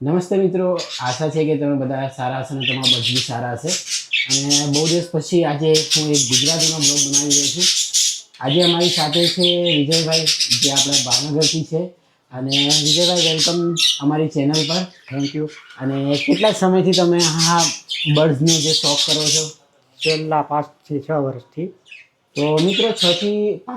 નમસ્તે મિત્રો, આશા છે કે તમે બધા સારા હશો અને તમારા બધી સારા હશે. અને બહુ દિવસ પછી આજે હું એક ગુજરાતીમાં બ્લોગ બનાવી રહ્યો છું. આજે અમારી સાથે છે વિજયભાઈ, જે આપણા ભાવનગરથી છે. અને વિજયભાઈ, વેલકમ અમારી ચેનલ પર. Thank you. અને કેટલા સમયથી તમે આ બર્ડ્સનો જે શોખ કરો છો? છેલ્લા 5 થી 6 વર્ષથી. તો મિત્રો 5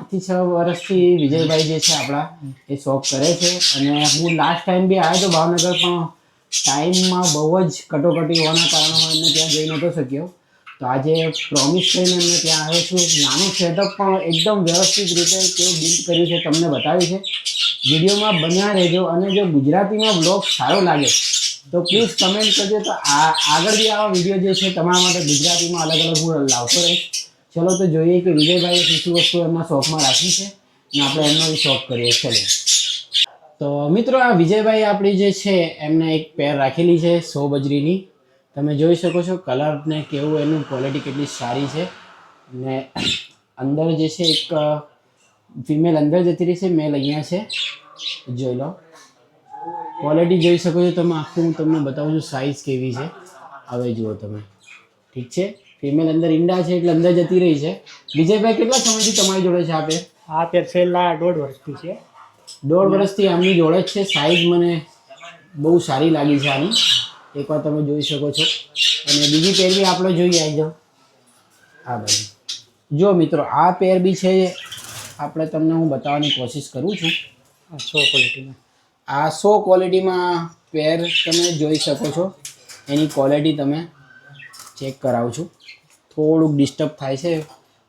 થી 6 વર્ષથી વિજયભાઈ જે છે આપણા એ શોખ કરે છે. અને હું લાસ્ટ ટાઈમ બી આવ્યો તો ભાવનગર, પણ ટાઈમમાં બહુ જ કટોકટી હોવાના કારણે એમને ત્યાં જઈ નહોતો શક્યો. તો આજે પ્રોમિસ કરીને એમને ત્યાં આવ્યો છું. નાનું સેટઅપ પણ એકદમ વ્યવસ્થિત રીતે કેવું બિલ્ડ કર્યું છે તમને બતાવ્યું છે. વિડીયોમાં બન્યા રહેજો. અને જો ગુજરાતીમાં બ્લોગ સારો લાગે તો પ્લીઝ કમેન્ટ કરજો. તો આગળ બી આવા વિડીયો જે છે તમારા માટે ગુજરાતીમાં અલગ અલગ હું લાવતો રહીશ. ચલો તો જોઈએ કે વિજયભાઈએ શું વસ્તુ એમના શોખમાં રાખી છે અને આપણે એમનો બી શોખ કરીએ. ચલો તો મિત્રો, આ વિજયભાઈ આપણી જે છે એમને એક પેર રાખેલી છે 100 બજરીની. તમે જોઈ શકો છો કલર ને કેવું એનું ક્વોલિટી કેટલી સારી છે. ને અંદર જે છે એક ફિમેલ અંદર જતી રહી છે, મેલ અહીંયા છે. જોઈ લો, ક્વોલિટી જોઈ શકો છો તમે. આખું હું તમને બતાવું છું સાઇઝ કેવી છે. હવે જુઓ તમે, ઠીક છે. ફિમેલ અંદર ઈંડા છે એટલે અંદર જતી રહી છે. વિજયભાઈ, કેટલા સમયથી તમારી જોડે છે આ પેર? આ પેર છેલ્લા 1.5 વર્ષથી છે. 1.5 વર્ષથી આમની જોડે જ છે. સાઇઝ મને બહુ સારી લાગી છે આની, એકવાર તમે જોઈ શકો છો. અને બીજી પેર બી આપણે જોઈએ. આવી જાઓ આ બાજુ. જો મિત્રો, આ પેર બી છે, આપણે તમને હું બતાવવાની કોશિશ કરું છું. આ 100 ક્વોલિટીમાં. આ 100 ક્વોલિટીમાં પેર તમે જોઈ શકો છો. એની ક્વોલિટી તમે ચેક કરાવું છું. થોડુંક ડિસ્ટર્બ થાય છે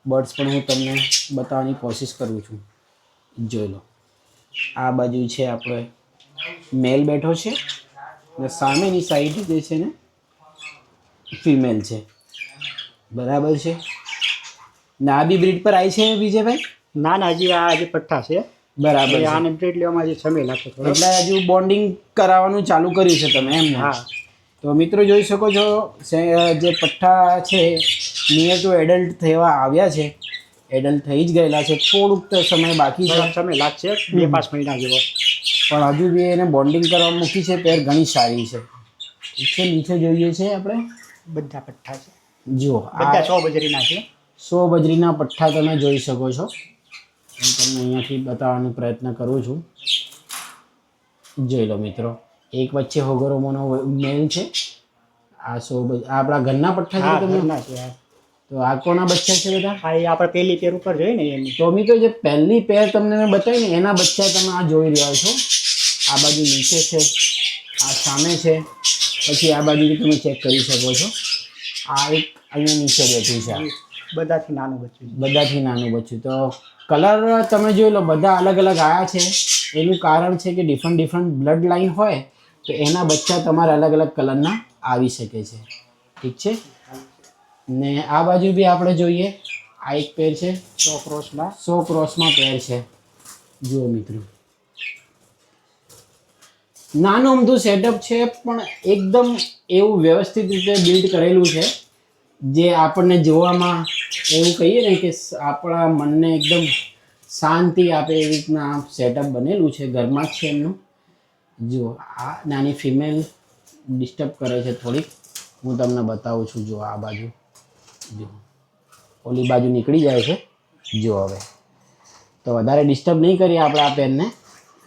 બર્ડ્સ, પણ હું તમને બતાવવાની કોશિશ કરું છું. જોઈ લો, આ બાજુ છે આપણે મેલ બેઠો છે અને સામેની સાઈડ જે છે ને ફિમેલ છે. બરાબર છે ને? આ બી બ્રીડ પર આવી છે વિજયભાઈ? ના ના, હજી આ હજી પઠ્ઠા છે. બરાબર છે. આને બ્રીડ લેવામાં હજી સમય લાગશે થોડો. એટલે હજુ બોન્ડિંગ કરાવવાનું ચાલુ કર્યું છે તમે એમ ને? હા. તો મિત્રો જોઈ શકો છો, જે પઠ્ઠા છે નિયર ટુ એડલ્ટ થવા આવ્યા છે. એડલ્ટ થઈ જ ગયેલા છે. થોડુંક તો સમય બાકી છે. સમય લાગશે 2-5 મહિના જેવો. પણ હજુ બી એને બોન્ડિંગ કરવા મૂકી છે. પેર ઘણી સારી છે. ઠીક છે. નીચે જોઈએ છે આપણે. બધા પઠ્ઠા છે. જુઓ, બધા આ 100 બજરીના છે. 100 બજરીના પઠ્ઠા તમે જોઈ શકો છો. હું તમને અહીંયાથી બતાવવાનો પ્રયત્ન કરું છું. જોઈ લો મિત્રો, એક વચ્ચે હોગરોમોનો મેલ છે. આ 100 આપણા ઘરના પઠ્ઠા હા, છે તમે? ઘરના છે. તો આ કોના બચ્ચા છે બધા? હા, એ આપણે પહેલી પેર ઉપર જોઈએ ને એની. તો મિત્રો, જે પહેલી પેર તમને મેં બતાવી ને એના બચ્ચા તમે આ જોઈ રહ્યા છો. આ બાજુ નીચે છે, આ સામે છે, પછી આ બાજુ તમે ચેક કરી શકો છો. આ એક અહીંયા નીચે બેઠું છે. બધાથી નાનું બચ્ચું છે. બધાથી નાનું બચ્ચું. તો કલર તમે જોઈ લો, બધા અલગ અલગ આવ્યા છે. એનું કારણ છે કે ડિફરન્ટ બ્લડ લાઇન હોય તો એના બચ્ચા તમારે અલગ અલગ કલરના આવી શકે છે. ઠીક છે ને? આ બાજુ બી આપણે જોઈએ. આ એક પેર છે 100 ક્રોસમાં. 100 ક્રોસમાં પેર છે. જુઓ મિત્રો, નાનું અમથું સેટઅપ છે, પણ એકદમ એવું વ્યવસ્થિત રીતે બિલ્ડ કરેલું છે જે આપણને જોવામાં એવું કહીએ ને કે આપણા મનને એકદમ શાંતિ આપે એવી રીતના સેટઅપ બનેલું છે. ઘરમાં જ છે એમનું. જુઓ, આ નાની ફિમેલ ડિસ્ટર્બ કરે છે થોડીક. હું તમને બતાવું છું. જુઓ આ બાજુ. જુઓ, ઓલી બાજુ નીકળી જાય છે. જુઓ, હવે તો વધારે ડિસ્ટર્બ નહીં કરીએ આપણે આ પેનને.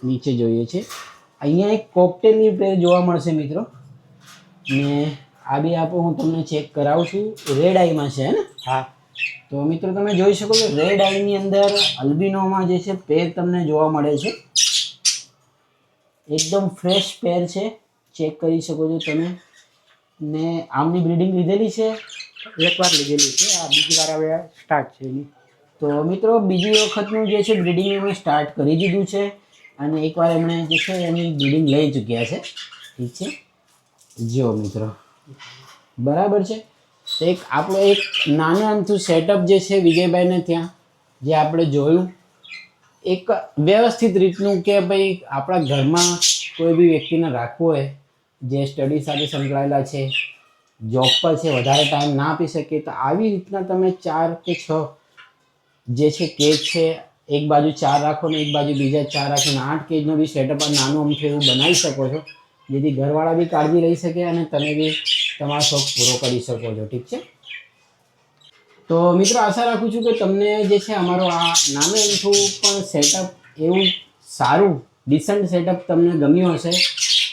નીચે જોઈએ છે. અહીંયા એક કોકટેલની પેર જોવા મળશે મિત્રો. ને આ બી આપો, હું તમને ચેક કરાવું છું. રેડ આઈમાં છે ને? હા. તો મિત્રો તમે જોઈ શકો છો, રેડ આઈની અંદર અલ્બિનોમાં જે છે પેર તમને જોવા મળે છે. એકદમ ફ્રેશ પેર છે. ચેક કરી શકો છો તમે. ને આમની બ્રીડિંગ લીધેલી છે? એકવાર લીધેલી છે. આ બીજી વાર હવે સ્ટાર્ટ છે એની. તો મિત્રો, બીજી વખતનું જે છે બ્રીડિંગ એમણે સ્ટાર્ટ કરી દીધું છે. અને એકવાર એમણે જે છે એની બ્રીડિંગ લઈ ચૂક્યા છે. ઠીક છે? જો મિત્રો, બરાબર છે. તો એક આપણો એક નાનું અમથું સેટઅપ જે છે વિજયભાઈને ત્યાં જે આપણે જોયું, એક વ્યવસ્થિત રીતનું કે ભાઈ આપણા ઘરમાં કોઈ બી વ્યક્તિને રાખવું હોય જે સ્ટડી સાથે સંકળાયેલા છે, જોબ પર છે, વધારે ટાઈમ ના આપી શકે, તો આવી રીતના તમે 4 કે 6 જે છે કેજ છે, એક બાજુ 4 રાખો ને એક બાજુ બીજા 4 રાખીને 8 કેજનો બી સેટઅપ નાનું અમથું એવું બનાવી શકો છો. જેથી ઘરવાળા બી કાળજી લઈ શકે અને તમે બી તમારો શોખ પૂરો કરી શકો છો. ઠીક છે, તો મિત્રો આશા રાખું છું કે તમને જે છે અમારો આ નાનું એમથું પણ સેટઅપ એવું સારું ડિસન્ટ સેટઅપ તમને ગમ્યું હશે.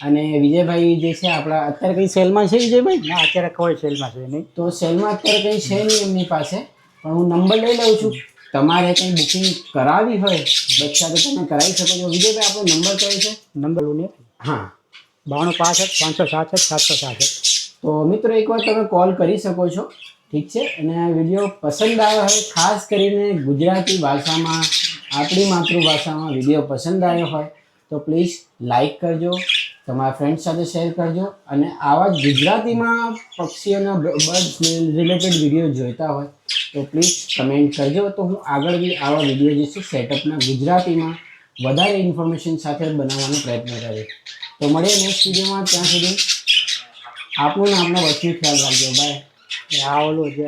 અને વિજયભાઈ જે છે આપણા અત્યારે કંઈ સેલમાં છે વિજયભાઈ? ના અત્યારે કોઈ સેલમાં છે નહીં. તો સેલમાં અત્યારે કંઈ છે નહીં એમની પાસે, પણ હું નંબર લઈ લઉં છું. તમારે કંઈ બુકિંગ કરાવી હોય બચ્ચા તો તમે કરાવી શકો છો. વિજયભાઈ આપણો નંબર કયો છે? નંબર ને હા, 9265 567 767. તો મિત્રો એકવાર તમે કોલ કરી શકો છો. ઠીક છે, અને વિડીયો પસંદ આવ્યો હોય ખાસ કરીને ગુજરાતી ભાષામાં આપણી માતૃભાષામાં વિડીયો પસંદ આવ્યો હોય તો પ્લીઝ લાઈક કરજો, તમારા ફ્રેન્ડ સાથે શેર કરજો. અને આવા જ ગુજરાતીમાં પક્ષીઓના બર્ડ્સ રિલેટેડ વિડીયો જોઈતા હોય તો પ્લીઝ કમેન્ટ કરજો. તો હું આગળ બી આવા વિડીયો જે છે સેટઅપના ગુજરાતીમાં વધારે ઇન્ફોર્મેશન સાથે બનાવવાનો પ્રયત્ન કરીશ. તો મળીએ નેક્સ્ટ વિડીયોમાં. ત્યાં સુધી આપનું ને આપના વસ્તુનું ખ્યાલ રાખજો. બાય. આ ઓલું છે